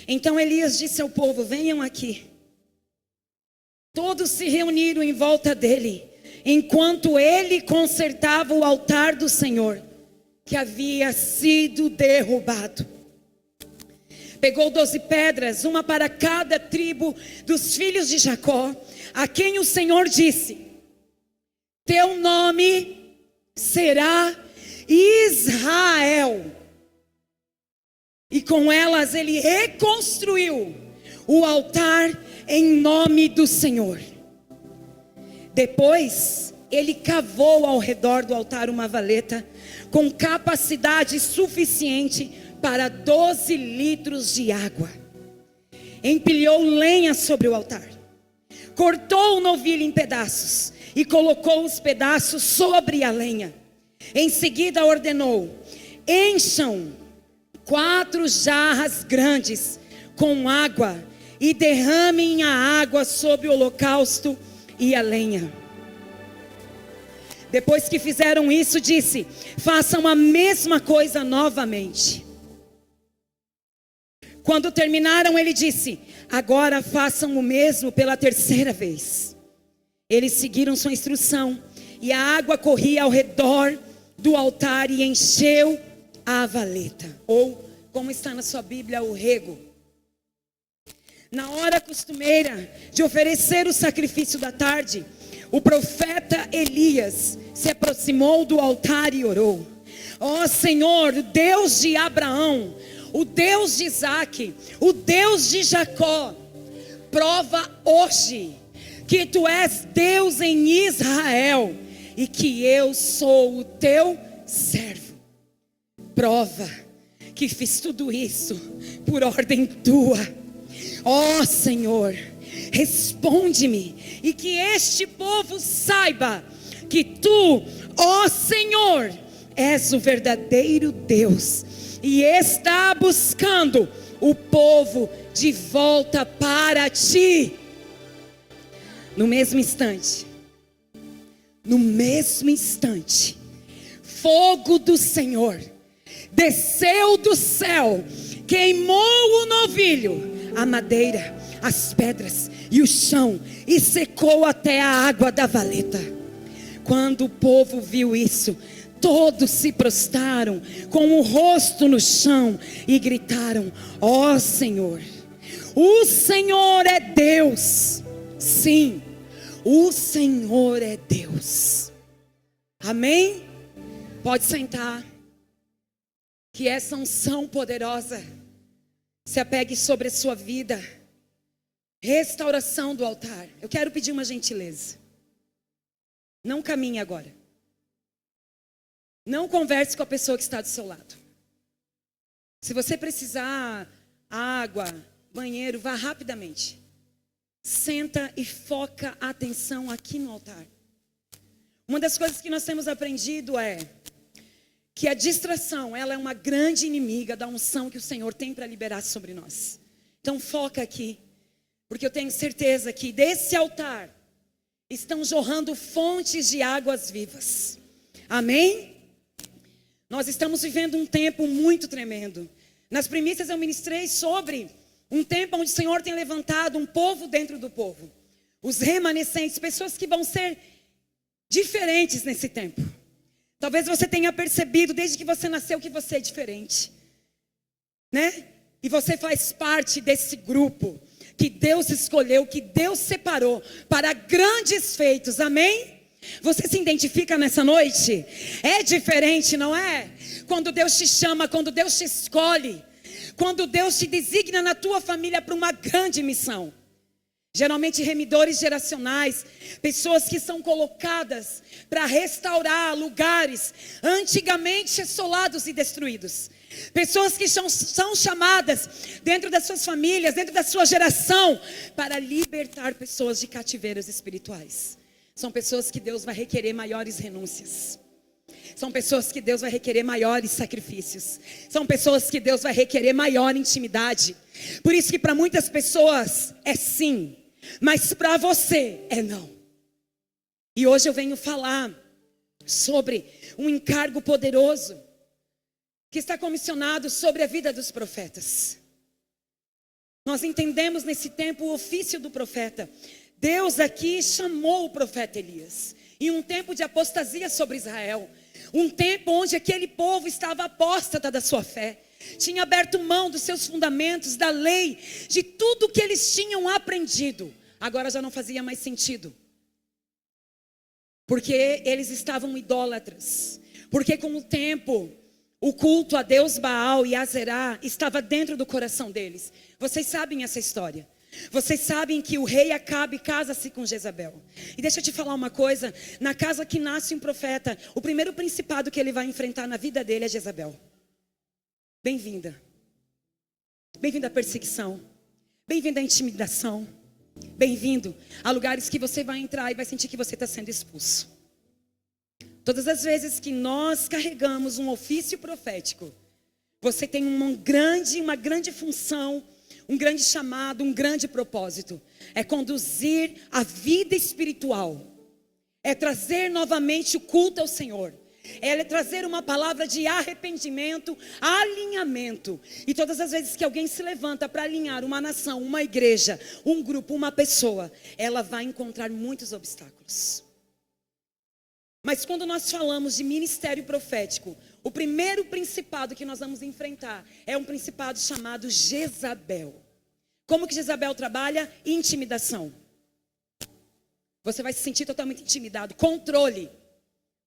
Então Elias disse ao povo: venham aqui. Todos se reuniram em volta dele, enquanto ele consertava o altar do Senhor, que havia sido derrubado. Pegou 12 pedras, uma para cada tribo dos filhos de Jacó, a quem o Senhor disse: teu nome será Israel. E com elas ele reconstruiu o altar em nome do Senhor. Depois ele cavou ao redor do altar uma valeta com capacidade suficiente para 12 litros de água. Empilhou lenha sobre o altar, cortou o novilho em pedaços e colocou os pedaços sobre a lenha. Em seguida ordenou: encham 4 jarras grandes com água e derramem a água sobre o holocausto e a lenha. Depois que fizeram isso, disse: façam a mesma coisa novamente. Quando terminaram, ele disse: agora façam o mesmo pela 3ª vez. Eles seguiram sua instrução, e a água corria ao redor do altar e encheu a valeta, ou como está na sua Bíblia, o rego. Na hora costumeira de oferecer o sacrifício da tarde, o profeta Elias se aproximou do altar e orou: ó Senhor, o Deus de Abraão, o Deus de Isaque, o Deus de Jacó, prova hoje que tu és Deus em Israel e que eu sou o teu servo. Prova que fiz tudo isso por ordem tua. Ó Senhor, responde-me, e que este povo saiba que tu, ó Senhor, és o verdadeiro Deus e está buscando o povo de volta para ti. No mesmo instante, fogo do Senhor desceu do céu, queimou o novilho, a madeira, as pedras e o chão, e secou até a água da valeta. Quando o povo viu isso, todos se prostraram com o rosto no chão e gritaram: ó Senhor, o Senhor é Deus. Sim, o Senhor é Deus. Amém? Pode sentar. Que essa unção poderosa se apegue sobre a sua vida. Restauração do altar. Eu quero pedir uma gentileza. Não caminhe agora. Não converse com a pessoa que está do seu lado. Se você precisar água, banheiro, vá rapidamente. Senta e foca a atenção aqui no altar. Uma das coisas que nós temos aprendido é que a distração, ela é uma grande inimiga da unção que o Senhor tem para liberar sobre nós. Então foca aqui, porque eu tenho certeza que desse altar estão jorrando fontes de águas vivas. Amém? Nós estamos vivendo um tempo muito tremendo. Nas primícias eu ministrei sobre um tempo onde o Senhor tem levantado um povo dentro do povo. Os remanescentes, pessoas que vão ser diferentes nesse tempo. Talvez você tenha percebido desde que você nasceu que você é diferente, né? E você faz parte desse grupo que Deus escolheu, que Deus separou para grandes feitos, amém? Você se identifica nessa noite? É diferente, não é? Quando Deus te chama, quando Deus te escolhe, quando Deus te designa na tua família para uma grande missão. Geralmente remidores geracionais, pessoas que são colocadas para restaurar lugares antigamente assolados e destruídos. Pessoas que são chamadas dentro das suas famílias, dentro da sua geração, para libertar pessoas de cativeiros espirituais. São pessoas que Deus vai requerer maiores renúncias. São pessoas que Deus vai requerer maiores sacrifícios. São pessoas que Deus vai requerer maior intimidade. Por isso que para muitas pessoas é sim, mas para você é não. E hoje eu venho falar sobre um encargo poderoso que está comissionado sobre a vida dos profetas. Nós entendemos nesse tempo o ofício do profeta. Deus aqui chamou o profeta Elias em um tempo de apostasia sobre Israel. Um tempo onde aquele povo estava apóstata da sua fé. Tinha aberto mão dos seus fundamentos, da lei, de tudo que eles tinham aprendido. Agora já não fazia mais sentido. Porque eles estavam idólatras. Porque com o tempo, o culto a Deus Baal e Azerá estava dentro do coração deles. Vocês sabem essa história. Vocês sabem que o rei Acabe casa-se com Jezabel. E deixa eu te falar uma coisa. Na casa que nasce um profeta, o primeiro principado que ele vai enfrentar na vida dele é Jezabel. Bem-vinda. Bem-vindo à perseguição. Bem-vindo à intimidação. Bem-vindo a lugares que você vai entrar e vai sentir que você está sendo expulso. Todas as vezes que nós carregamos um ofício profético, você tem uma grande função, um grande chamado, um grande propósito. É conduzir a vida espiritual. É trazer novamente o culto ao Senhor. É trazer uma palavra de arrependimento, alinhamento. E todas as vezes que alguém se levanta para alinhar uma nação, uma igreja, um grupo, uma pessoa, ela vai encontrar muitos obstáculos. Mas quando nós falamos de ministério profético, o primeiro principado que nós vamos enfrentar é um principado chamado Jezabel. Como que Jezabel trabalha? Intimidação. Você vai se sentir totalmente intimidado. Controle.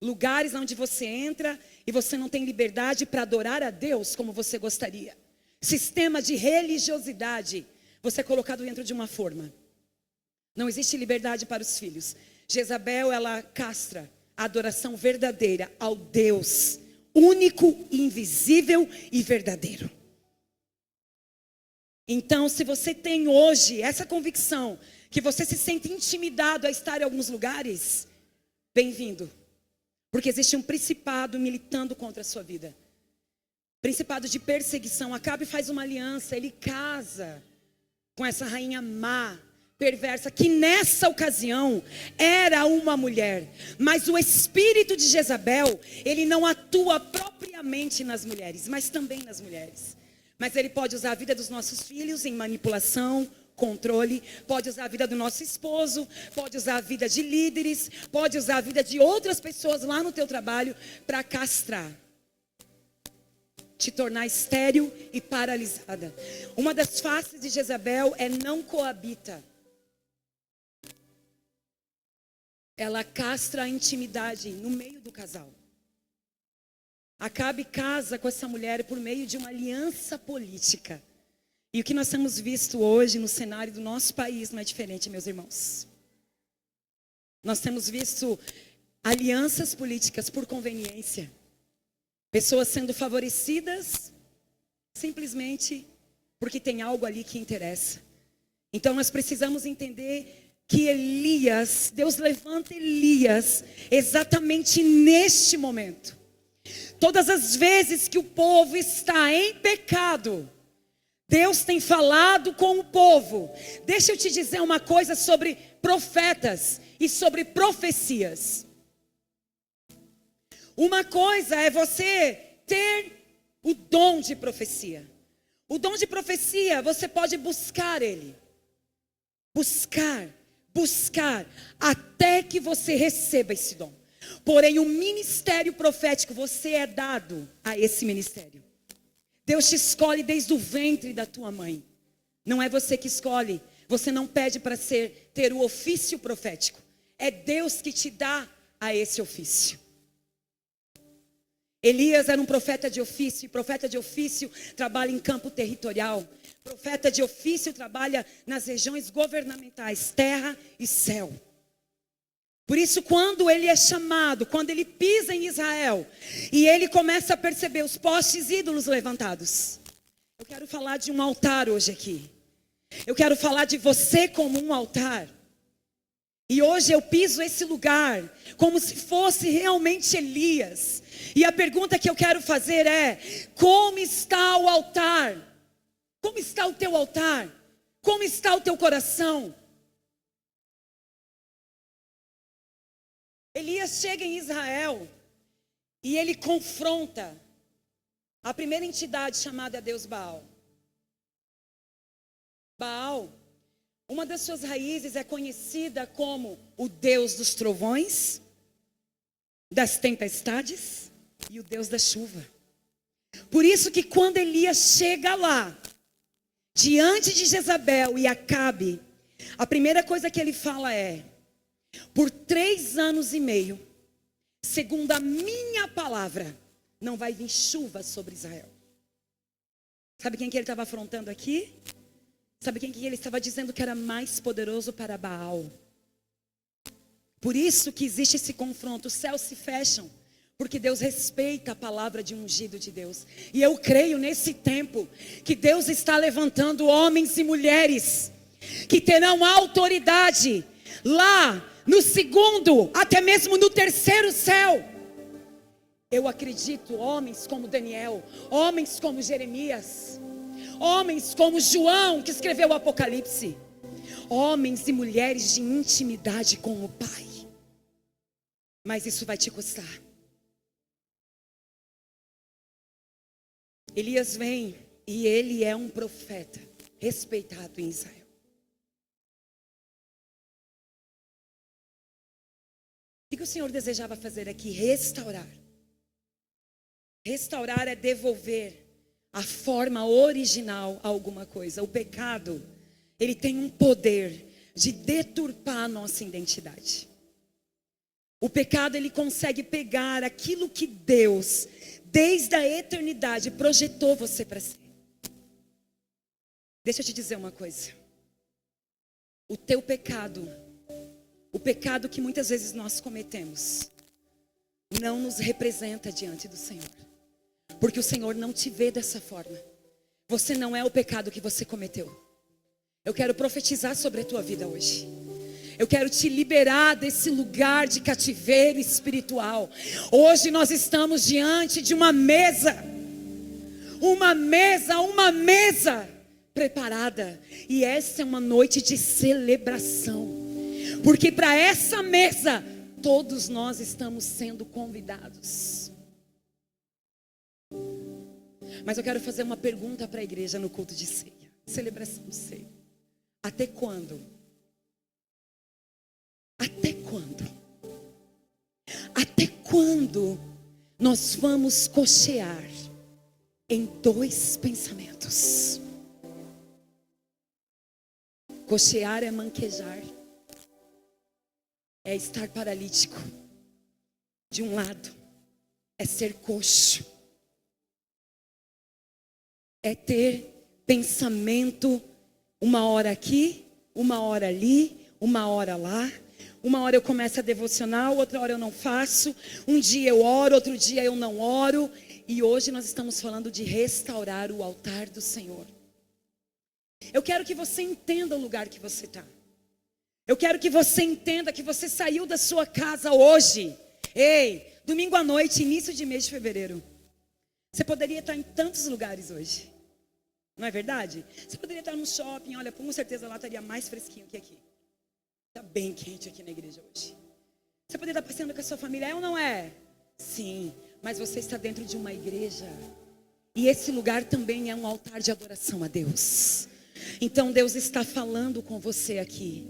Lugares onde você entra e você não tem liberdade para adorar a Deus como você gostaria. Sistema de religiosidade. Você é colocado dentro de uma forma. Não existe liberdade para os filhos. Jezabel, ela castra a adoração verdadeira ao Deus único, invisível e verdadeiro. Então, se você tem hoje essa convicção, que você se sente intimidado a estar em alguns lugares, bem-vindo. Porque existe um principado militando contra a sua vida. Principado de perseguição. Acabe faz uma aliança, ele casa com essa rainha má, perversa, que nessa ocasião era uma mulher. Mas o espírito de Jezabel, ele não atua propriamente nas mulheres, mas também nas mulheres. Mas ele pode usar a vida dos nossos filhos em manipulação, controle, pode usar a vida do nosso esposo, pode usar a vida de líderes, pode usar a vida de outras pessoas lá no teu trabalho para castrar, te tornar estéril e paralisada. Uma das faces de Jezabel é não coabita. Ela castra a intimidade no meio do casal. Acabe casa com essa mulher por meio de uma aliança política. E o que nós temos visto hoje no cenário do nosso país não é diferente, meus irmãos. Nós temos visto alianças políticas por conveniência. Pessoas sendo favorecidas simplesmente porque tem algo ali que interessa. Então nós precisamos entender que Elias, Deus levanta Elias exatamente neste momento. Todas as vezes que o povo está em pecado, Deus tem falado com o povo. Deixa eu te dizer uma coisa sobre profetas e sobre profecias. Uma coisa é você ter o dom de profecia. O dom de profecia, você pode buscar ele. Buscar, até que você receba esse dom. Porém, o ministério profético, você é dado a esse ministério. Deus te escolhe desde o ventre da tua mãe. Não é você que escolhe. Você não pede para ter o ofício profético. É Deus que te dá a esse ofício. Elias era um profeta de ofício. E profeta de ofício trabalha em campo territorial. Profeta de ofício trabalha nas regiões governamentais, terra e céu. Por isso, quando ele é chamado, quando ele pisa em Israel, e ele começa a perceber os postes ídolos levantados. Eu quero falar de um altar hoje aqui. Eu quero falar de você como um altar. E hoje eu piso esse lugar como se fosse realmente Elias. E a pergunta que eu quero fazer é: como está o altar? Como está o teu altar? Como está o teu coração? Elias chega em Israel e ele confronta a primeira entidade chamada Deus Baal. Baal, uma das suas raízes é conhecida como o Deus dos trovões, das tempestades e o Deus da chuva. Por isso que quando Elias chega lá, diante de Jezabel e Acabe, a primeira coisa que ele fala é: por 3 anos e meio, segundo a minha palavra, não vai vir chuva sobre Israel. Sabe quem que ele estava afrontando aqui? Sabe quem que ele estava dizendo que era mais poderoso para Baal? Por isso que existe esse confronto. Os céus se fecham, porque Deus respeita a palavra de um ungido de Deus. E eu creio nesse tempo que Deus está levantando homens e mulheres que terão autoridade lá no segundo, até mesmo no terceiro céu. Eu acredito homens como Daniel, homens como Jeremias, homens como João, que escreveu o Apocalipse, homens e mulheres de intimidade com o Pai. Mas isso vai te custar. Elias vem e ele é um profeta respeitado em Israel. O que o Senhor desejava fazer aqui? Restaurar. Restaurar é devolver a forma original a alguma coisa. O pecado, ele tem um poder de deturpar a nossa identidade. O pecado, ele consegue pegar aquilo que Deus, desde a eternidade, projetou você para ser. Deixa eu te dizer uma coisa. O teu pecado, o pecado que muitas vezes nós cometemos, não nos representa diante do Senhor. Porque o Senhor não te vê dessa forma. Você não é o pecado que você cometeu. Eu quero profetizar sobre a tua vida hoje. Eu quero te liberar desse lugar de cativeiro espiritual. Hoje nós estamos diante de uma mesa preparada. E essa é uma noite de celebração. Porque para essa mesa, todos nós estamos sendo convidados. Mas eu quero fazer uma pergunta para a igreja no culto de ceia. Celebração de ceia. Até quando? Até quando? Até quando nós vamos cochear em 2 pensamentos? Cochear é manquejar. É estar paralítico. De um lado, é ser coxo. É ter pensamento uma hora aqui, uma hora ali, uma hora lá. Uma hora eu começo a devocional, outra hora eu não faço. Um dia eu oro, outro dia eu não oro. E hoje nós estamos falando de restaurar o altar do Senhor. Eu quero que você entenda o lugar que você está. Eu quero que você entenda que você saiu da sua casa hoje. Ei, domingo à noite, início de mês de fevereiro. Você poderia estar em tantos lugares hoje. Não é verdade? Você poderia estar no shopping, olha, com certeza lá estaria mais fresquinho que aqui. Está bem quente aqui na igreja hoje. Você poderia estar passeando com a sua família, é ou não é? Sim, mas você está dentro de uma igreja. E esse lugar também é um altar de adoração a Deus. Então Deus está falando com você aqui.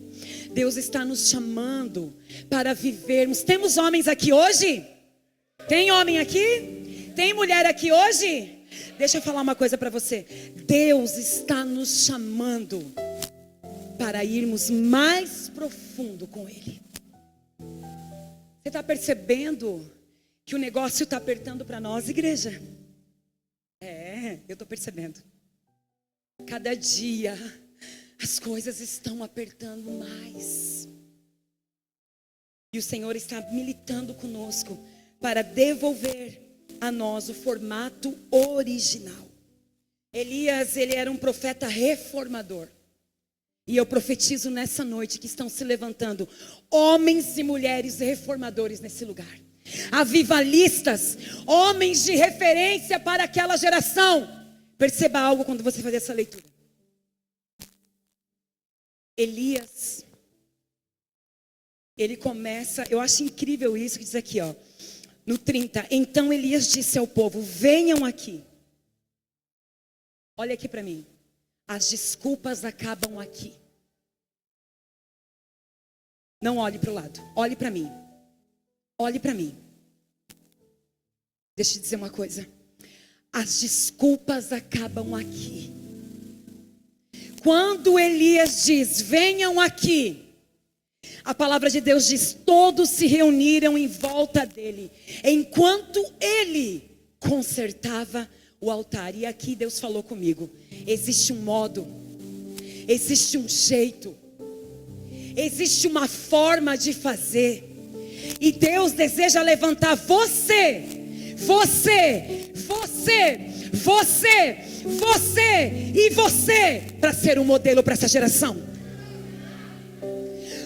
Deus está nos chamando para vivermos. Temos homens aqui hoje? Tem homem aqui? Tem mulher aqui hoje? Deixa eu falar uma coisa para você. Deus está nos chamando para irmos mais profundo com Ele. Você está percebendo que o negócio está apertando para nós, igreja? É, eu estou percebendo. Cada dia as coisas estão apertando mais. E o Senhor está militando conosco para devolver a nós o formato original. Elias, ele era um profeta reformador. E eu profetizo nessa noite que estão se levantando homens e mulheres reformadores nesse lugar. Avivalistas, homens de referência para aquela geração. Perceba algo quando você fazer essa leitura. Elias, ele começa, eu acho incrível isso que diz aqui, ó. No 30, então Elias disse ao povo, venham aqui. Olha aqui para mim. As desculpas acabam aqui. Não olhe para o lado, olhe para mim. Olhe para mim. Deixa eu te dizer uma coisa. As desculpas acabam aqui. Quando Elias diz, venham aqui, a palavra de Deus diz, todos se reuniram em volta dele, enquanto ele consertava o altar. E aqui Deus falou comigo, existe um modo, existe um jeito, existe uma forma de fazer. E Deus deseja levantar você e você para ser um modelo para essa geração.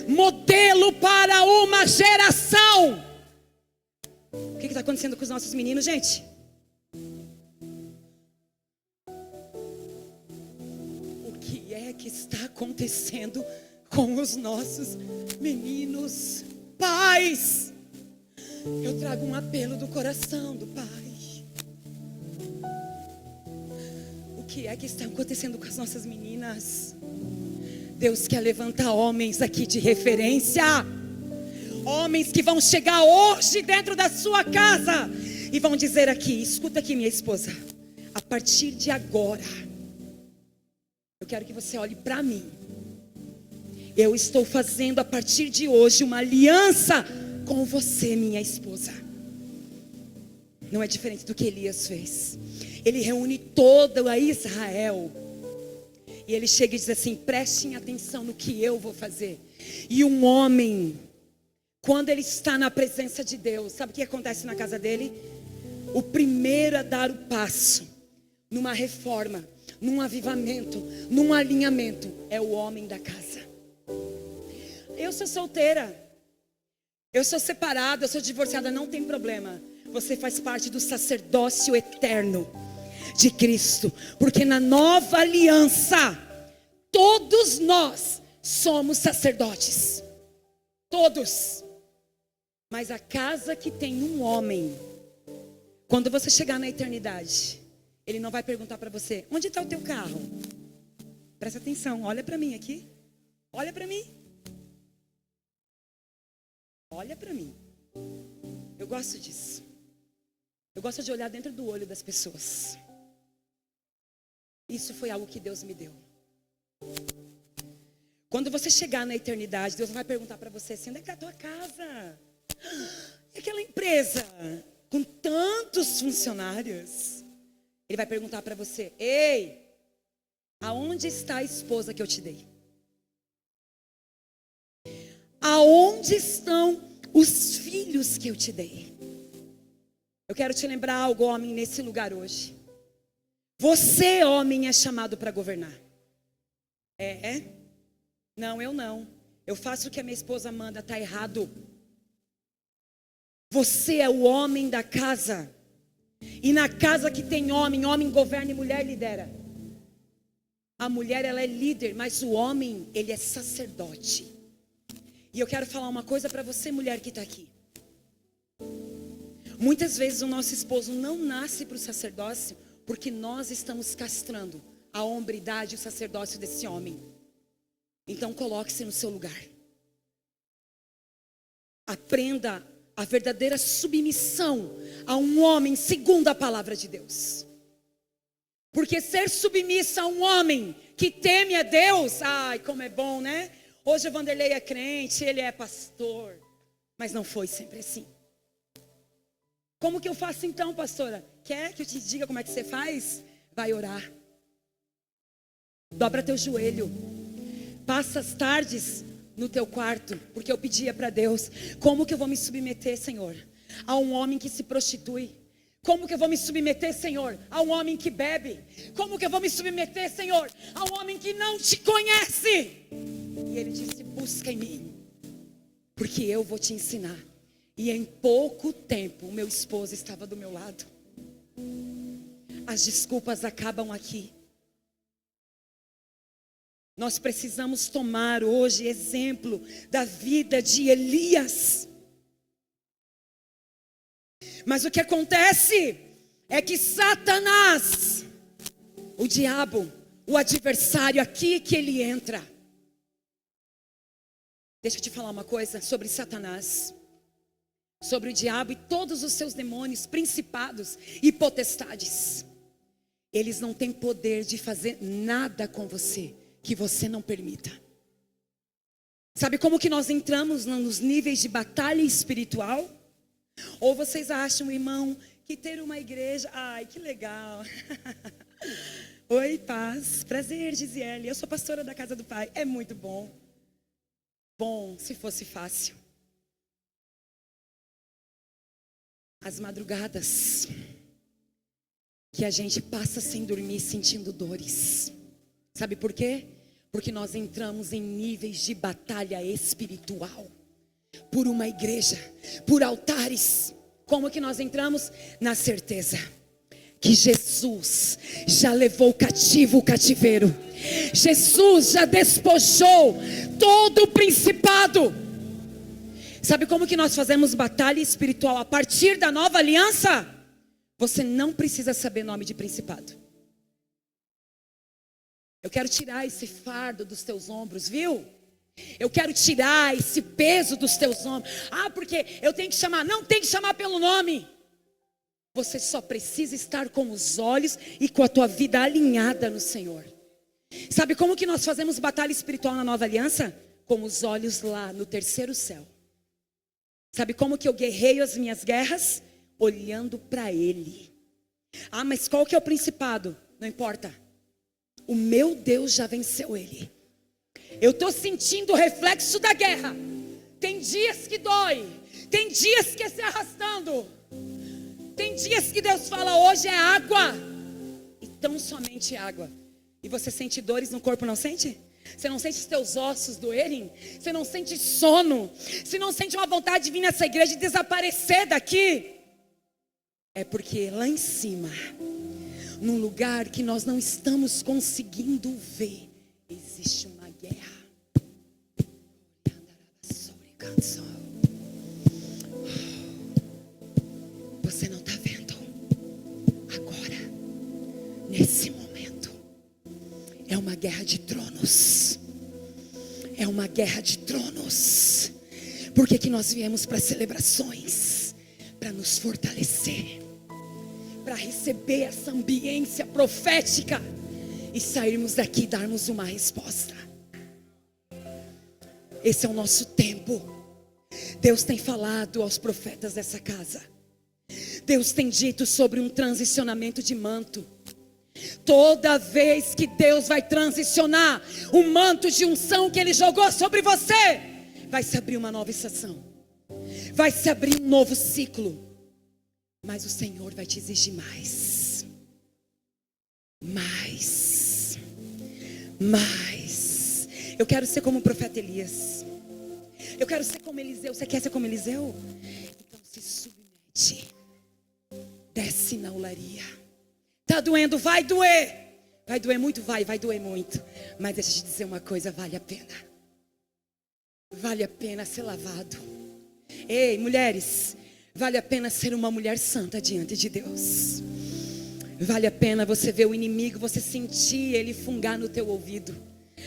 Modelo para uma geração. O que está acontecendo com os nossos meninos, gente? O que é que está acontecendo com os nossos meninos? Pais, eu trago um apelo do coração do Pai. O que é que está acontecendo com as nossas meninas? Deus quer levantar homens aqui de referência. Homens que vão chegar hoje dentro da sua casa e vão dizer aqui, escuta aqui minha esposa, a partir de agora, eu quero que você olhe para mim. Eu estou fazendo a partir de hoje uma aliança com você, minha esposa. Não é diferente do que Elias fez. Ele reúne todo a Israel. E ele chega e diz assim, prestem atenção no que eu vou fazer. E um homem, quando ele está na presença de Deus, sabe o que acontece na casa dele? O primeiro a dar o passo numa reforma, num avivamento, num alinhamento, é o homem da casa. Eu sou solteira, eu sou separada, eu sou divorciada, não tem problema. Você faz parte do sacerdócio eterno de Cristo, porque na nova aliança, todos nós somos sacerdotes, todos. Mas a casa que tem um homem, quando você chegar na eternidade, ele não vai perguntar para você, onde está o teu carro? Presta atenção, olha para mim aqui, olha para mim. Olha para mim. Eu gosto disso. Eu gosto de olhar dentro do olho das pessoas. Isso foi algo que Deus me deu. Quando você chegar na eternidade, Deus vai perguntar para você assim, onde é que está a tua casa? E aquela empresa com tantos funcionários? Ele vai perguntar para você, ei, aonde está a esposa que eu te dei? Aonde estão os filhos que eu te dei? Eu quero te lembrar algo, homem, nesse lugar hoje. Você, homem, é chamado para governar. É? Não, eu não. Eu faço o que a minha esposa manda, está errado. Você é o homem da casa. E na casa que tem homem, homem governa e mulher lidera. A mulher, ela é líder, mas o homem, ele é sacerdote. E eu quero falar uma coisa para você, mulher que está aqui. Muitas vezes o nosso esposo não nasce para o sacerdócio porque nós estamos castrando a hombridade e o sacerdócio desse homem. Então coloque-se no seu lugar. Aprenda a verdadeira submissão a um homem segundo a palavra de Deus. Porque ser submissa a um homem que teme a Deus, ai, como é bom, né? Hoje o Vanderlei é crente, ele é pastor, mas não foi sempre assim. Como que eu faço então, pastora? Quer que eu te diga como é que você faz? Vai orar. Dobra teu joelho. Passa as tardes no teu quarto, porque eu pedia para Deus, como que eu vou me submeter, Senhor, a um homem que se prostitui? Como que eu vou me submeter, Senhor, a um homem que bebe? Como que eu vou me submeter, Senhor, a um homem que não te conhece? E ele disse, busca em mim, porque eu vou te ensinar. E em pouco tempo, o meu esposo estava do meu lado. As desculpas acabam aqui. Nós precisamos tomar hoje exemplo da vida de Elias. Mas o que acontece é que Satanás, o diabo, o adversário, aqui que ele entra. Deixa eu te falar uma coisa sobre Satanás, sobre o diabo e todos os seus demônios, principados e potestades. Eles não têm poder de fazer nada com você que você não permita. Sabe como que nós entramos nos níveis de batalha espiritual? Ou vocês acham, irmão, que ter uma igreja... Ai, que legal. Oi, paz. Prazer, Gisele. Eu sou pastora da Casa do Pai. É muito bom. Bom, se fosse fácil. As madrugadas que a gente passa sem dormir, sentindo dores. Sabe por quê? Porque nós entramos em níveis de batalha espiritual. Por uma igreja, por altares. Como que nós entramos? Na certeza que Jesus já levou cativo o cativeiro. Jesus já despojou todo o principado. Sabe como que nós fazemos batalha espiritual a partir da nova aliança? Você não precisa saber nome de principado. Eu quero tirar esse fardo dos teus ombros, viu? Eu quero tirar esse peso dos teus ombros. Ah, porque eu tenho que chamar. Não tem que chamar pelo nome. Você só precisa estar com os olhos e com a tua vida alinhada no Senhor. Sabe como que nós fazemos batalha espiritual na nova aliança? Com os olhos lá no terceiro céu. Sabe como que eu guerreio as minhas guerras? Olhando para Ele. Ah, mas qual que é o principado? Não importa. O meu Deus já venceu ele. Eu estou sentindo o reflexo da guerra. Tem dias que dói. Tem dias que é se arrastando. Tem dias que Deus fala, hoje é água. E tão somente água. E você sente dores no corpo, não sente? Você não sente os teus ossos doerem? Você não sente sono? Você não sente uma vontade de vir nessa igreja e desaparecer daqui? É porque lá em cima, num lugar que nós não estamos conseguindo ver, existe uma guerra. Você não está vendo? Agora, nesse momento, é uma guerra de tronos. É uma guerra de tronos. Por que que nós viemos para celebrações? Para nos fortalecer, para receber essa ambiência profética e sairmos daqui e darmos uma resposta. Esse é o nosso tempo. Deus tem falado aos profetas dessa casa. Deus tem dito sobre um transicionamento de manto. Toda vez que Deus vai transicionar o manto de unção que Ele jogou sobre você, vai se abrir uma nova estação. Vai se abrir um novo ciclo. Mas o Senhor vai te exigir mais. Mais. Mais. Eu quero ser como o profeta Elias. Eu quero ser como Eliseu. Você quer ser como Eliseu? Então se submete. Desce na olaria. Tá doendo? Vai doer. Vai doer muito? Vai doer muito. Mas deixa eu te dizer uma coisa, vale a pena. Vale a pena ser lavado. Ei, mulheres, vale a pena ser uma mulher santa diante de Deus. Vale a pena você ver o inimigo, você sentir ele fungar no teu ouvido.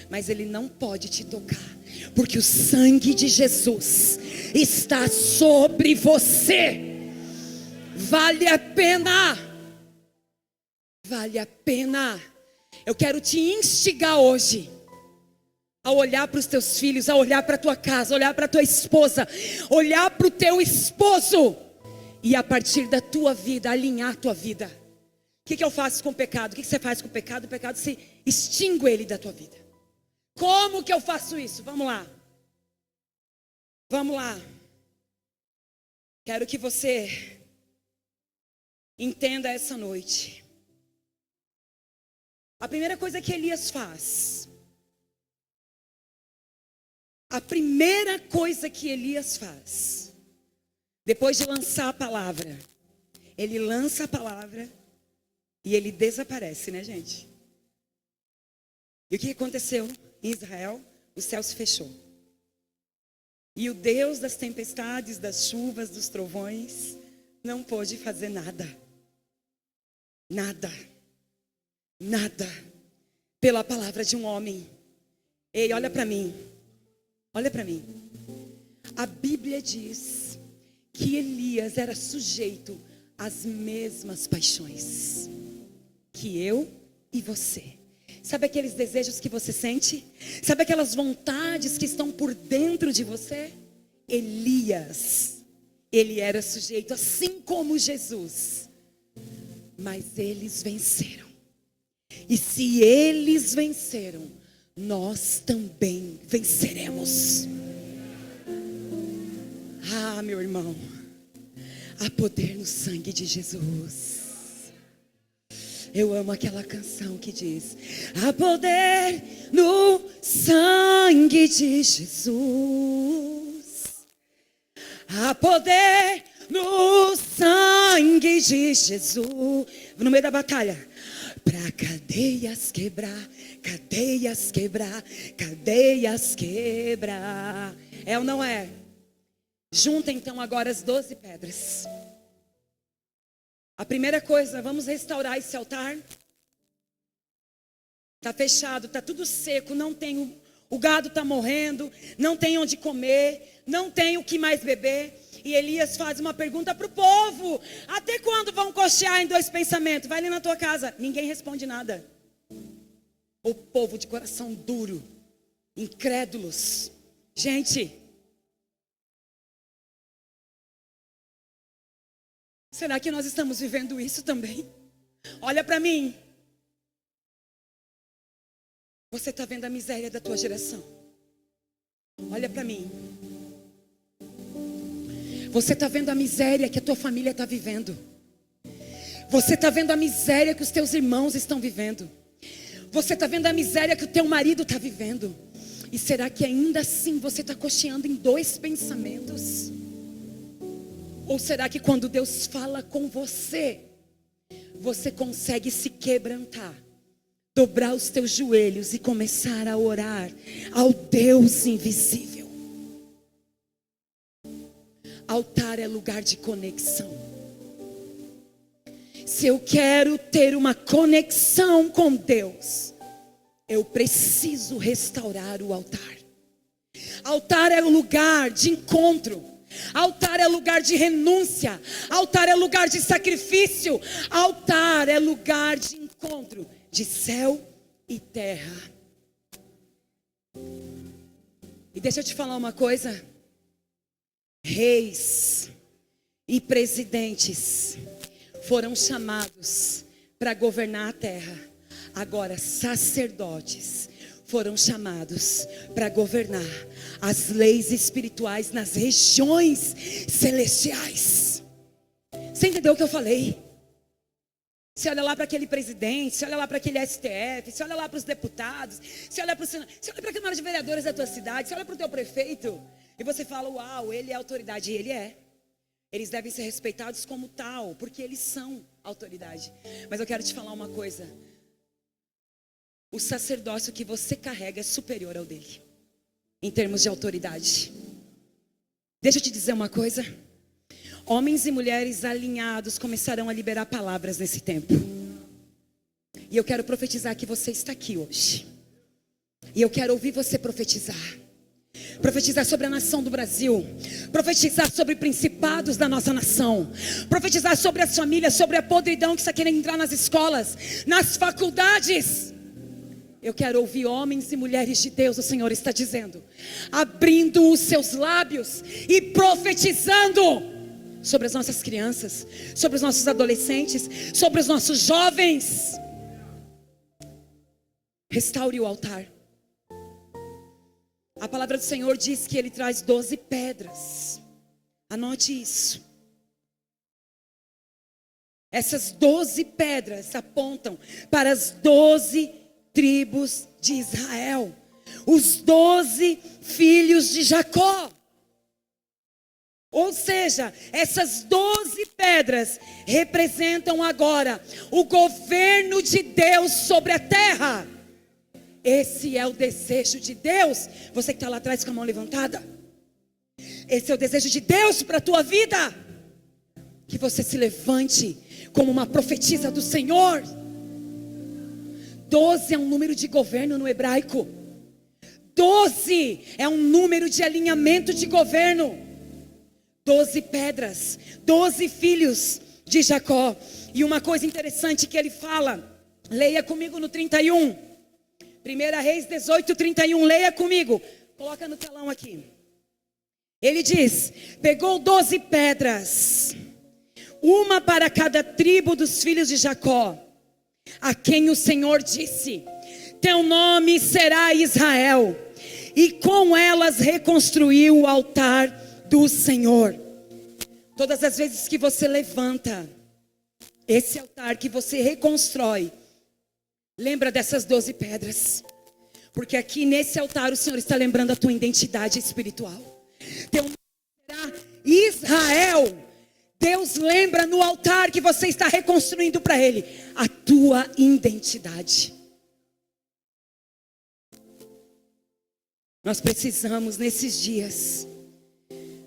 Mas ele não pode te tocar, porque o sangue de Jesus está sobre você. Vale a pena. Vale a pena. Eu quero te instigar hoje a olhar para os teus filhos, a olhar para a tua casa, a olhar para a tua esposa, olhar para o teu esposo e a partir da tua vida, alinhar a tua vida. O que eu faço com o pecado? O que você faz com o pecado? O pecado se extingue ele da tua vida. Como que eu faço isso? Vamos lá. Vamos lá. Quero que você entenda essa noite. A primeira coisa que Elias faz. A primeira coisa que Elias faz, depois de lançar a palavra, ele lança a palavra e ele desaparece, né, gente? E o que aconteceu em Israel? O céu se fechou. E o Deus das tempestades, das chuvas, dos trovões, não pôde fazer nada. Nada. Nada. pela palavra de um homem. Ei, olha para mim. Olha para mim. A Bíblia diz que Elias era sujeito às mesmas paixões que eu e você. Sabe aqueles desejos que você sente? Sabe aquelas vontades que estão por dentro de você? Elias, ele era sujeito assim como Jesus. Mas eles venceram. E se eles venceram, nós também venceremos. Ah, meu irmão, há poder no sangue de Jesus. Eu amo aquela canção que diz: há poder no sangue de Jesus. Há poder no sangue de Jesus. No meio da batalha. Pra cadeias quebrar, cadeias quebrar, cadeias quebrar. É ou não é? Junta então agora as 12 pedras. A primeira coisa, vamos restaurar esse altar. Está fechado, está tudo seco, não tem o gado está morrendo, não tem onde comer, não tem o que mais beber. E Elias faz uma pergunta para o povo: até quando vão cochear em dois pensamentos? Vai ali na tua casa. Ninguém responde nada. O povo de coração duro, incrédulos. Gente, será que nós estamos vivendo isso também? Olha para mim. Você está vendo a miséria da tua geração? Olha para mim. Você está vendo a miséria que a tua família está vivendo. Você está vendo a miséria que os teus irmãos estão vivendo. Você está vendo a miséria que o teu marido está vivendo. E será que ainda assim você está cocheando em dois pensamentos? Ou será que quando Deus fala com você, você consegue se quebrantar, dobrar os teus joelhos e começar a orar ao Deus invisível? Altar é lugar de conexão. Se eu quero ter uma conexão com Deus, eu preciso restaurar o altar. Altar é o lugar de encontro. Altar é lugar de renúncia. Altar é lugar de sacrifício. Altar é lugar de encontro de céu e terra. E deixa eu te falar uma coisa. Reis e presidentes foram chamados para governar a terra. Agora sacerdotes foram chamados para governar as leis espirituais nas regiões celestiais. Você entendeu o que eu falei? Você olha lá para aquele presidente, você olha lá para aquele STF, você olha lá para os deputados, você olha para a Câmara de Vereadores da tua cidade, você olha para o teu prefeito e você fala: uau, ele é autoridade. E ele é. Eles devem ser respeitados como tal, porque eles são autoridade. Mas eu quero te falar uma coisa: o sacerdócio que você carrega é superior ao dele, em termos de autoridade. Deixa eu te dizer uma coisa: homens e mulheres alinhados começarão a liberar palavras nesse tempo. E eu quero profetizar que você está aqui hoje. E eu quero ouvir você profetizar. Profetizar sobre a nação do Brasil. Profetizar sobre principados da nossa nação. Profetizar sobre as famílias, sobre a podridão que está querendo entrar nas escolas, nas faculdades. Eu quero ouvir homens e mulheres de Deus, o Senhor está dizendo, abrindo os seus lábios e profetizando sobre as nossas crianças, sobre os nossos adolescentes, sobre os nossos jovens. Restaure o altar. A palavra do Senhor diz que Ele traz 12 pedras. Anote isso. Essas 12 pedras apontam para as 12 tribos de Israel. Os 12 filhos de Jacó. Ou seja, essas 12 pedras representam agora o governo de Deus sobre a terra. Esse é o desejo de Deus. Você que está lá atrás com a mão levantada. Esse é o desejo de Deus para a tua vida. Que você se levante como uma profetisa do Senhor. 12 é um número de governo no hebraico. 12 é um número de alinhamento de governo. 12 pedras, 12 filhos de Jacó. E uma coisa interessante que ele fala, leia comigo no 31. 1 Reis 18, 31, leia comigo. Coloca no telão aqui. Ele diz: pegou 12 pedras, uma para cada tribo dos filhos de Jacó, a quem o Senhor disse: teu nome será Israel. E com elas reconstruiu o altar do Senhor. Todas as vezes que você levanta esse altar, que você reconstrói, lembra dessas 12 pedras. Porque aqui nesse altar o Senhor está lembrando a tua identidade espiritual. Teu nome será Israel. Deus lembra no altar que você está reconstruindo para Ele a tua identidade. Nós precisamos nesses dias,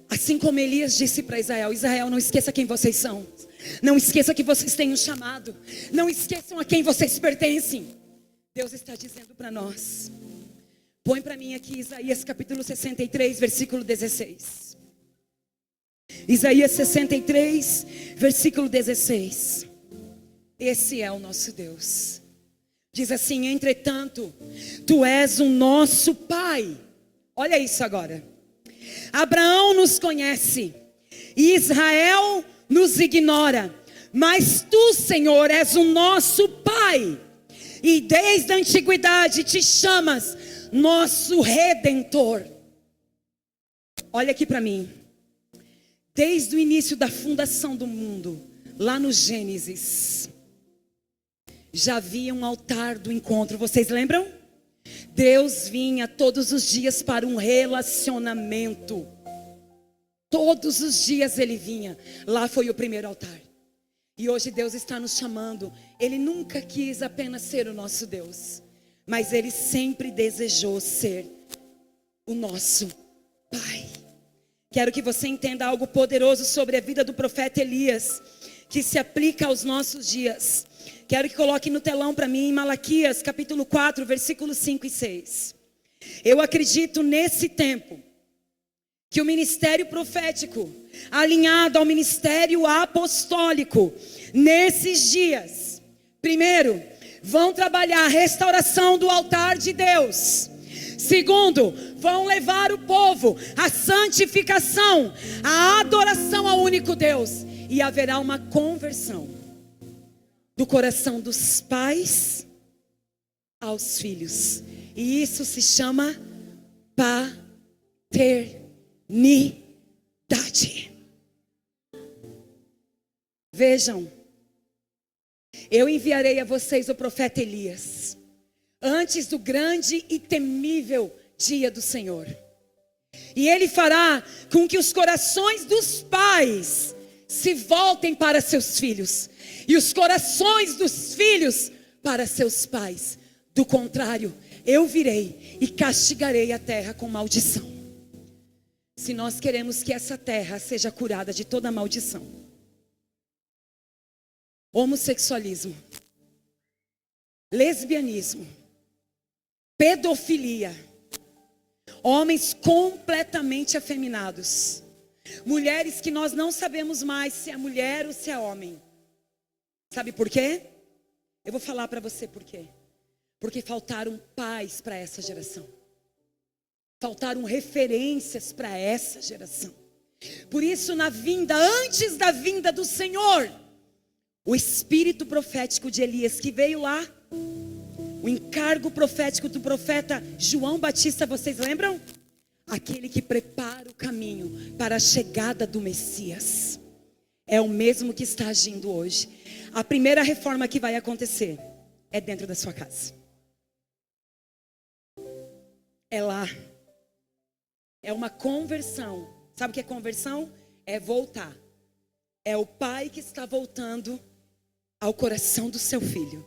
assim como Elias disse para Israel: Israel, não esqueça quem vocês são. Não esqueça que vocês têm um chamado. Não esqueçam a quem vocês pertencem. Deus está dizendo para nós. Põe para mim aqui Isaías capítulo 63, versículo 16. Isaías 63, versículo 16. Esse é o nosso Deus. Diz assim: entretanto, tu és o nosso Pai. Olha isso agora. Abraão nos conhece, e Israel nos ignora, mas tu, Senhor, és o nosso Pai, e desde a antiguidade te chamas nosso Redentor. Olha aqui para mim. Desde o início da fundação do mundo, lá no Gênesis, já havia um altar do encontro. Vocês lembram? Deus vinha todos os dias para um relacionamento. Todos os dias Ele vinha. Lá foi o primeiro altar. E hoje Deus está nos chamando. Ele nunca quis apenas ser o nosso Deus, mas Ele sempre desejou ser o nosso Pai. Quero que você entenda algo poderoso sobre a vida do profeta Elias, que se aplica aos nossos dias. Quero que coloque no telão para mim, Malaquias capítulo 4, versículos 5 e 6. Eu acredito nesse tempo, que o ministério profético, alinhado ao ministério apostólico, nesses dias, primeiro, vão trabalhar a restauração do altar de Deus. Segundo, vão levar o povo à santificação, à adoração ao único Deus. E haverá uma conversão do coração dos pais aos filhos. E isso se chama paternidade. Vejam, eu enviarei a vocês o profeta Elias, antes do grande e temível dia do Senhor. E ele fará com que os corações dos pais se voltem para seus filhos, e os corações dos filhos para seus pais. Do contrário, eu virei e castigarei a terra com maldição. Se nós queremos que essa terra seja curada de toda maldição, homossexualismo, lesbianismo, pedofilia, homens completamente afeminados, mulheres que nós não sabemos mais se é mulher ou se é homem. Sabe por quê? Eu vou falar para você por quê. Porque faltaram pais para essa geração. Faltaram referências para essa geração. Por isso, na vinda, antes da vinda do Senhor, o espírito profético de Elias que veio lá, o encargo profético do profeta João Batista, vocês lembram? Aquele que prepara o caminho para a chegada do Messias. É o mesmo que está agindo hoje. A primeira reforma que vai acontecer é dentro da sua casa. É lá. É uma conversão. Sabe o que é conversão? É voltar. É o pai que está voltando ao coração do seu filho.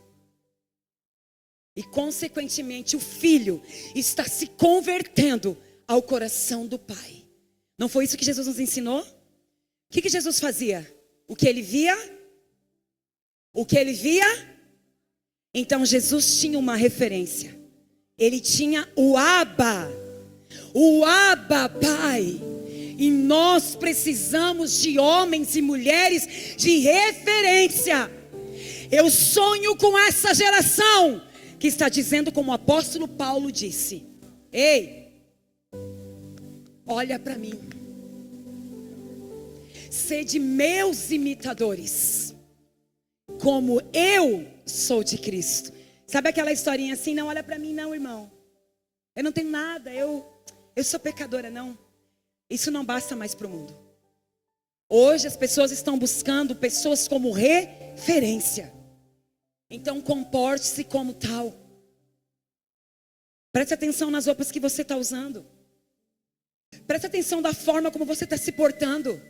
E consequentemente o filho está se convertendo ao coração do pai. Não foi isso que Jesus nos ensinou? O que Jesus fazia? O que ele via? O que ele via? Então Jesus tinha uma referência. Ele tinha o Abba Pai. E nós precisamos de homens e mulheres de referência. Eu sonho com essa geração que está dizendo como o apóstolo Paulo disse: ei, olha para mim. Sede meus imitadores, como eu sou de Cristo. Sabe aquela historinha assim? Não olha para mim não, irmão. Eu não tenho nada, eu sou pecadora, não. Isso não basta mais para o mundo. Hoje as pessoas estão buscando pessoas como referência. Então comporte-se como tal. Preste atenção nas roupas que você está usando. Preste atenção da forma como você está se portando.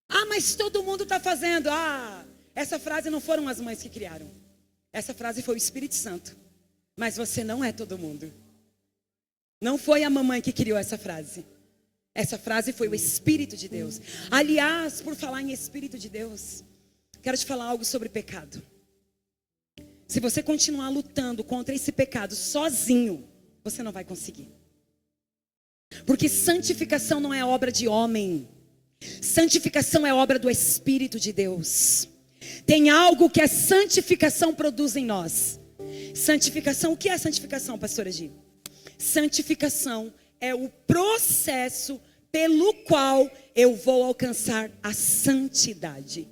Ah, mas todo mundo está fazendo. Ah, essa frase não foram as mães que criaram. Essa frase foi o Espírito Santo. Mas você não é todo mundo. Não foi a mamãe que criou essa frase. Essa frase foi o Espírito de Deus. Aliás, por falar em Espírito de Deus, quero te falar algo sobre pecado. Se você continuar lutando contra esse pecado sozinho, você não vai conseguir. Porque santificação não é obra de homem. Santificação é obra do Espírito de Deus. Tem algo que a santificação produz em nós. Santificação, o que é santificação, pastora Gi? Santificação é o processo pelo qual eu vou alcançar a santidade.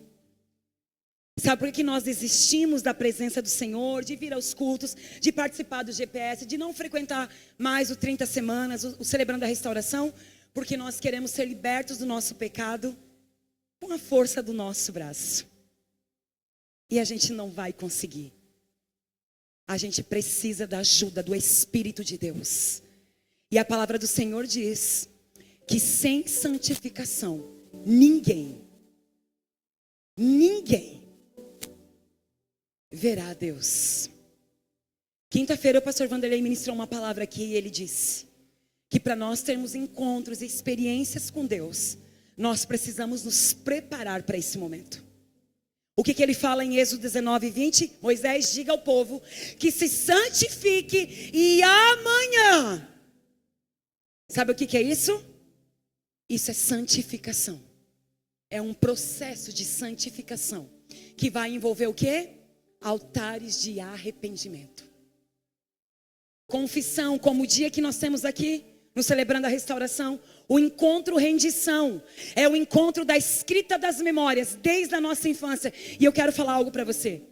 Sabe por que nós desistimos da presença do Senhor, de vir aos cultos, de participar do GPS, de não frequentar mais o 30 semanas, o Celebrando a Restauração? Porque nós queremos ser libertos do nosso pecado com a força do nosso braço. E a gente não vai conseguir. A gente precisa da ajuda do Espírito de Deus. E a palavra do Senhor diz que sem santificação, ninguém verá a Deus. Quinta-feira o pastor Vanderlei ministrou uma palavra aqui e ele disse que para nós termos encontros e experiências com Deus, nós precisamos nos preparar para esse momento. O que ele fala em Êxodo 19, 20? Moisés, diga ao povo que se santifique e amanhã. Sabe o que é isso? Isso é santificação. É um processo de santificação que vai envolver o quê? Altares de arrependimento. Confissão, como o dia que nós temos aqui, no Celebrando a Restauração. O encontro rendição. É o encontro da escrita das memórias, desde a nossa infância. E eu quero falar algo para você.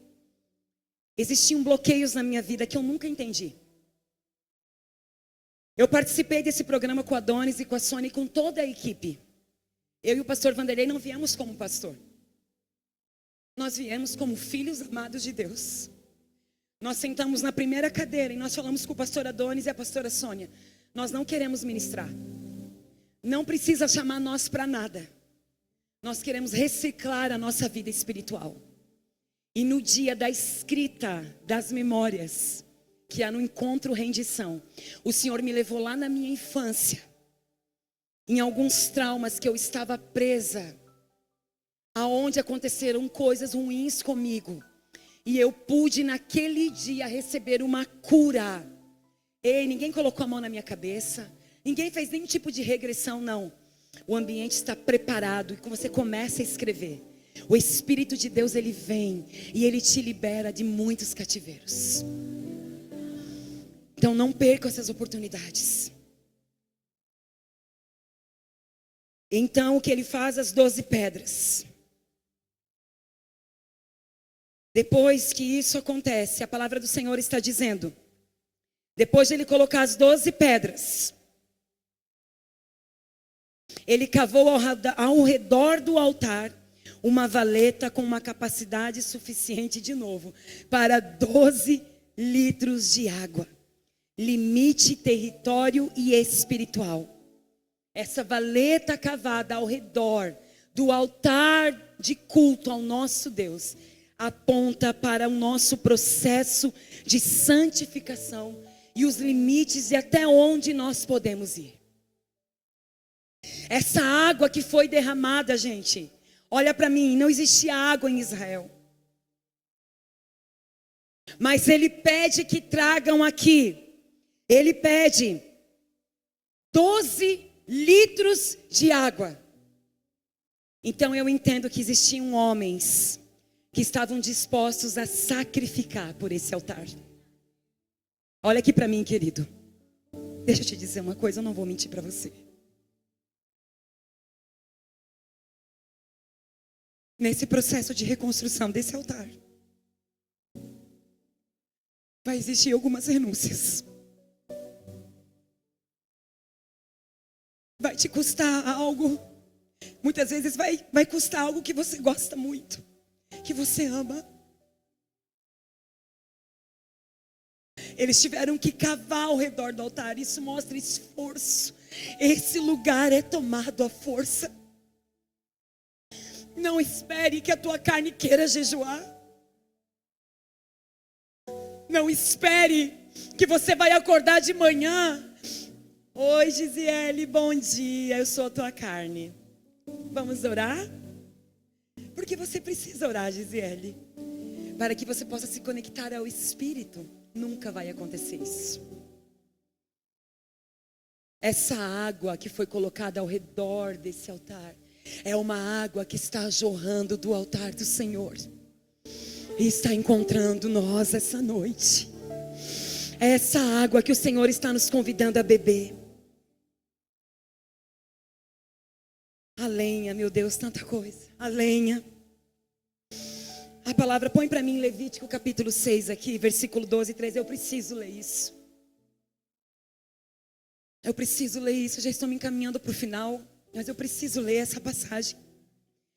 Existiam bloqueios na minha vida que eu nunca entendi. Eu participei desse programa com a Adonis e com a Sônia e com toda a equipe. Eu e o pastor Vanderlei não viemos como pastor. Nós viemos como filhos amados de Deus. Nós sentamos na primeira cadeira e nós falamos com o pastor Adonis e a pastora Sônia. Nós não queremos ministrar. Não precisa chamar nós para nada. Nós queremos reciclar a nossa vida espiritual. E no dia da escrita das memórias, que há no encontro rendição, o Senhor me levou lá na minha infância, em alguns traumas que eu estava presa, aonde aconteceram coisas ruins comigo, e eu pude naquele dia receber uma cura. Ei, ninguém colocou a mão na minha cabeça, ninguém fez nenhum tipo de regressão, não. O ambiente está preparado e quando você começa a escrever, o Espírito de Deus, ele vem e ele te libera de muitos cativeiros. Então não percam essas oportunidades. Então o que ele faz? As 12 pedras. Depois que isso acontece, a palavra do Senhor está dizendo, depois de ele colocar as 12 pedras, ele cavou ao redor do altar uma valeta com uma capacidade suficiente, de novo, para 12 litros de água. Limite, território e espiritual. Essa valeta cavada ao redor do altar de culto ao nosso Deus aponta para o nosso processo de santificação e os limites e até onde nós podemos ir. Essa água que foi derramada, gente, olha para mim, não existia água em Israel. Mas ele pede que tragam aqui. Ele pede 12 litros de água. Então eu entendo que existiam homens que estavam dispostos a sacrificar por esse altar. Olha aqui para mim, querido. Deixa eu te dizer uma coisa, eu não vou mentir para você. Nesse processo de reconstrução desse altar, vai existir algumas renúncias. Vai te custar algo. Muitas vezes vai custar algo que você gosta muito, que você ama. Eles tiveram que cavar ao redor do altar. Isso mostra esforço. Esse lugar é tomado à força. Não espere que a tua carne queira jejuar. Não espere que você vai acordar de manhã. Oi, Gisele, bom dia. Eu sou a tua carne. Vamos orar? Porque você precisa orar, Gisele, para que você possa se conectar ao Espírito. Nunca vai acontecer isso. Essa água que foi colocada ao redor desse altar é uma água que está jorrando do altar do Senhor e está encontrando nós essa noite. É essa água que o Senhor está nos convidando a beber. A lenha, meu Deus, tanta coisa. A lenha. A palavra, põe para mim Levítico capítulo 6 aqui, versículo 12 e 13. Eu preciso ler isso. Eu preciso ler isso. Já estou me encaminhando para o final, mas eu preciso ler essa passagem.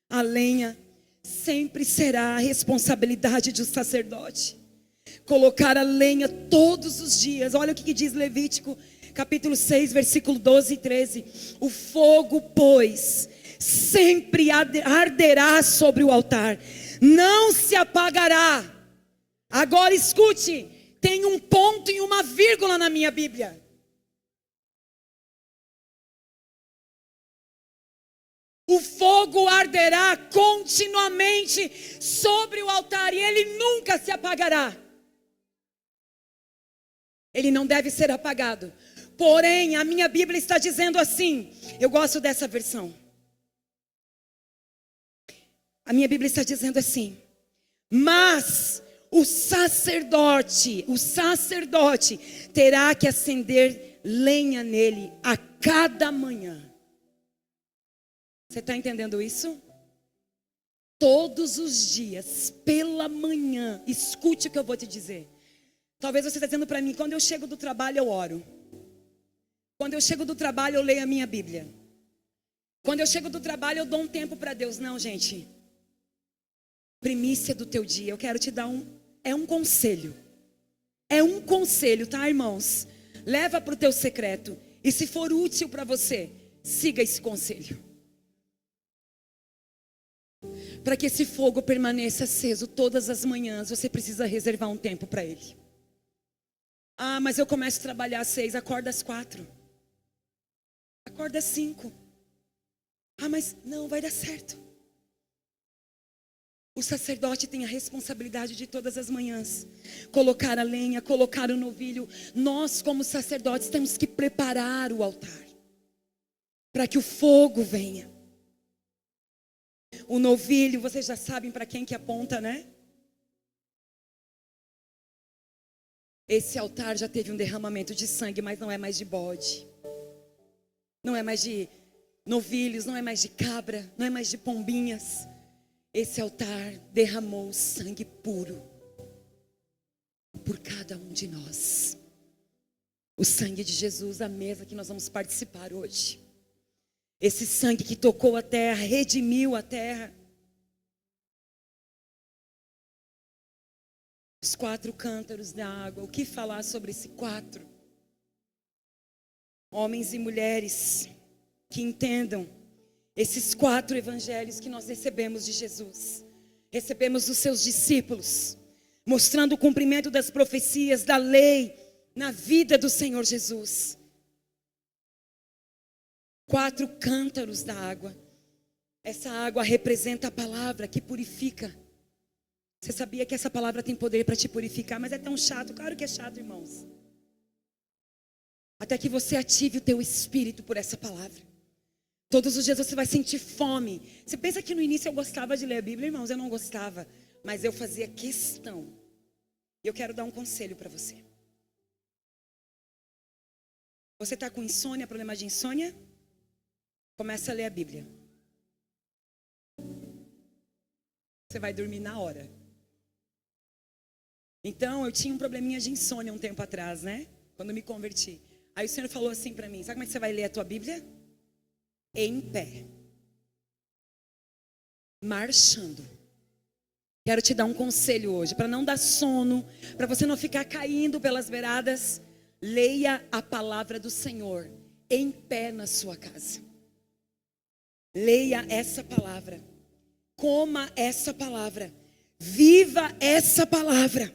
A lenha sempre será a responsabilidade do sacerdote. Colocar a lenha todos os dias. Olha o que diz Levítico capítulo 6, versículo 12 e 13. O fogo, pois, sempre arderá sobre o altar, não se apagará. Agora escute, tem um ponto e uma vírgula na minha Bíblia. O fogo arderá continuamente sobre o altar e ele nunca se apagará. Ele não deve ser apagado. Porém, a minha Bíblia está dizendo assim. Eu gosto dessa versão. A minha Bíblia está dizendo assim: mas o sacerdote terá que acender lenha nele a cada manhã. Você está entendendo isso? Todos os dias, pela manhã, escute o que eu vou te dizer. Talvez você está dizendo para mim, quando eu chego do trabalho eu oro. Quando eu chego do trabalho eu leio a minha Bíblia. Quando eu chego do trabalho eu dou um tempo para Deus. Não, gente. Primícia do teu dia. Eu quero te dar um conselho. É um conselho, tá, irmãos? Leva para o teu secreto. E se for útil para você, siga esse conselho. Para que esse fogo permaneça aceso todas as manhãs, você precisa reservar um tempo para ele. Ah, mas eu começo a trabalhar às 6, acorda às 4. Acorda às 5. Ah, mas não vai dar certo. O sacerdote tem a responsabilidade de todas as manhãs colocar a lenha, colocar o novilho. Nós, como sacerdotes, temos que preparar o altar para que o fogo venha. O novilho, vocês já sabem para quem que aponta, né? Esse altar já teve um derramamento de sangue, mas não é mais de bode. Não é mais de novilhos, não é mais de cabra, não é mais de pombinhas. Esse altar derramou sangue puro por cada um de nós. O sangue de Jesus, a mesa que nós vamos participar hoje. Esse sangue que tocou a terra, redimiu a terra. Os 4 cântaros da água. O que falar sobre esses 4? Homens e mulheres que entendam esses 4 evangelhos que nós recebemos de Jesus. Recebemos dos seus discípulos, mostrando o cumprimento das profecias, da lei, na vida do Senhor Jesus. 4 cântaros da água. Essa água representa a palavra que purifica. Você sabia que essa palavra tem poder para te purificar? Mas é tão chato. Claro que é chato, irmãos. Até que você ative o teu espírito por essa palavra. Todos os dias você vai sentir fome. Você pensa que no início eu gostava de ler a Bíblia? Irmãos, eu não gostava. Mas eu fazia questão. E eu quero dar um conselho para você. Você está com insônia, problema de insônia? Começa a ler a Bíblia. Você vai dormir na hora. Então, eu tinha um probleminha de insônia um tempo atrás, né? Quando me converti. Aí o Senhor falou assim para mim, sabe como é que você vai ler a tua Bíblia? Em pé. Marchando. Quero te dar um conselho hoje, para não dar sono, para você não ficar caindo pelas beiradas. Leia a palavra do Senhor em pé na sua casa. Leia essa palavra. Coma essa palavra. Viva essa palavra.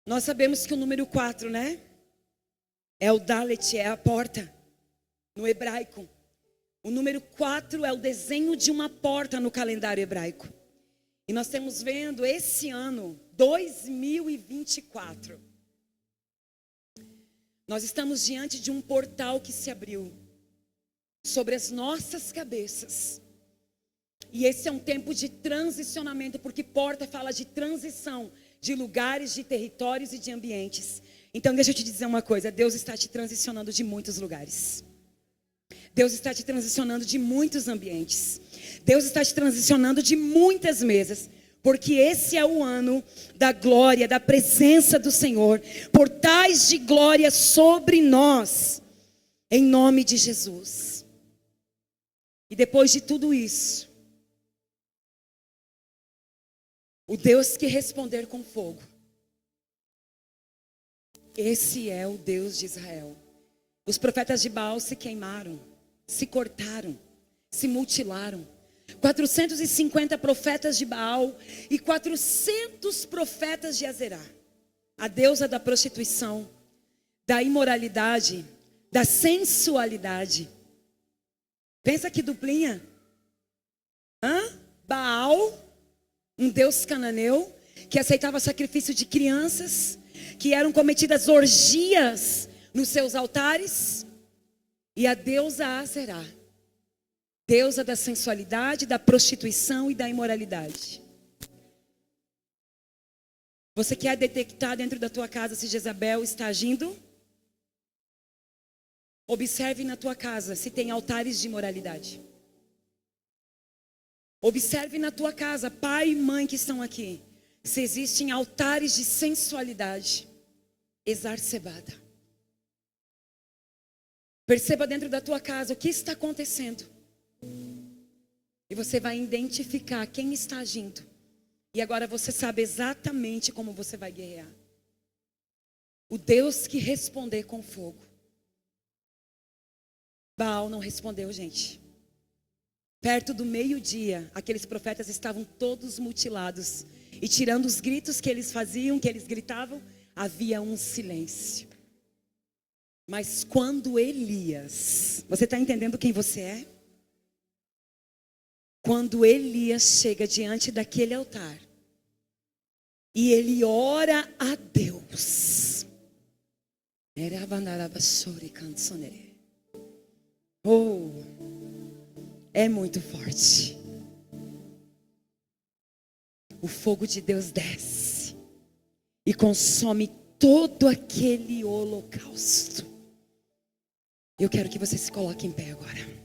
Nós sabemos que o número 4, né? É o Dalet, é a porta. No hebraico. O número 4 é o desenho de uma porta no calendário hebraico. E nós estamos vendo esse ano, 2024. Nós estamos diante de um portal que se abriu sobre as nossas cabeças. E esse é um tempo de transicionamento, porque porta fala de transição de lugares, de territórios e de ambientes. Então deixa eu te dizer uma coisa, Deus está te transicionando de muitos lugares. Deus está te transicionando de muitos ambientes. Deus está te transicionando de muitas mesas. Porque esse é o ano da glória, da presença do Senhor. Portais de glória sobre nós. Em nome de Jesus. E depois de tudo isso, o Deus que responder com fogo. Esse é o Deus de Israel. Os profetas de Baal se queimaram, se cortaram, se mutilaram. 450 profetas de Baal e 400 profetas de Azerá. A deusa da prostituição, da imoralidade, da sensualidade. Pensa que duplinha. Baal, um deus cananeu, que aceitava sacrifício de crianças, que eram cometidas orgias nos seus altares. E a deusa Azerá, deusa da sensualidade, da prostituição e da imoralidade. Você quer detectar dentro da tua casa se Jezabel está agindo? Observe na tua casa se tem altares de imoralidade. Observe na tua casa, pai e mãe que estão aqui, se existem altares de sensualidade exacerbada. Perceba dentro da tua casa o que está acontecendo. E você vai identificar quem está agindo. E agora você sabe exatamente como você vai guerrear. O Deus que responder com fogo. Baal não respondeu, gente. Perto do meio-dia, aqueles profetas estavam todos mutilados. E tirando os gritos que eles faziam, que eles gritavam, havia um silêncio. Mas quando Elias, você está entendendo quem você é? Quando Elias chega diante daquele altar e ele ora a Deus. Oh, é muito forte. O fogo de Deus desce e consome todo aquele holocausto. Eu quero que você se coloque em pé agora.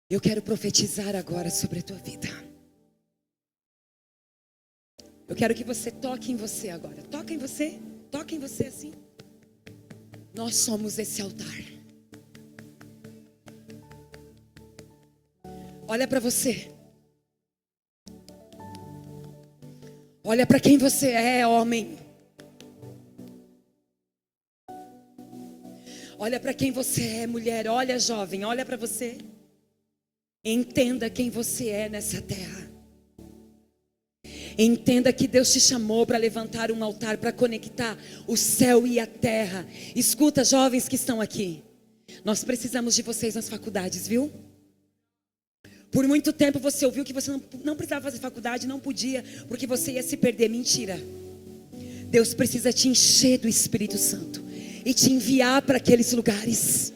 Eu quero profetizar agora sobre a tua vida. Eu quero que você toque em você agora. Toca em você. Toca em você assim. Nós somos esse altar. Olha para você. Olha para quem você é, homem. Olha para quem você é, mulher. Olha, jovem, olha para você. Entenda quem você é nessa terra. Entenda que Deus te chamou para levantar um altar, para conectar o céu e a terra. Escuta, jovens que estão aqui. Nós precisamos de vocês nas faculdades, viu? Por muito tempo você ouviu que você não precisava fazer faculdade, não podia, porque você ia se perder. Mentira. Deus precisa te encher do Espírito Santo e te enviar para aqueles lugares,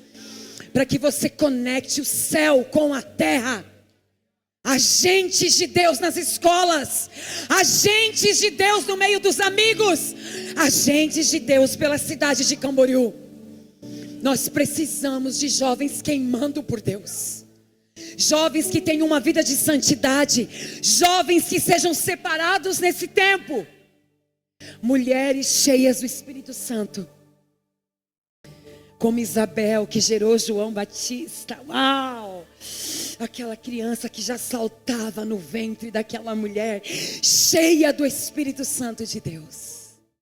para que você conecte o céu com a terra. Agentes de Deus nas escolas, agentes de Deus no meio dos amigos, agentes de Deus pela cidade de Camboriú. Nós precisamos de jovens queimando por Deus, jovens que tenham uma vida de santidade, jovens que sejam separados nesse tempo, mulheres cheias do Espírito Santo, como Isabel, que gerou João Batista. Uau! Aquela criança que já saltava no ventre daquela mulher, cheia do Espírito Santo de Deus.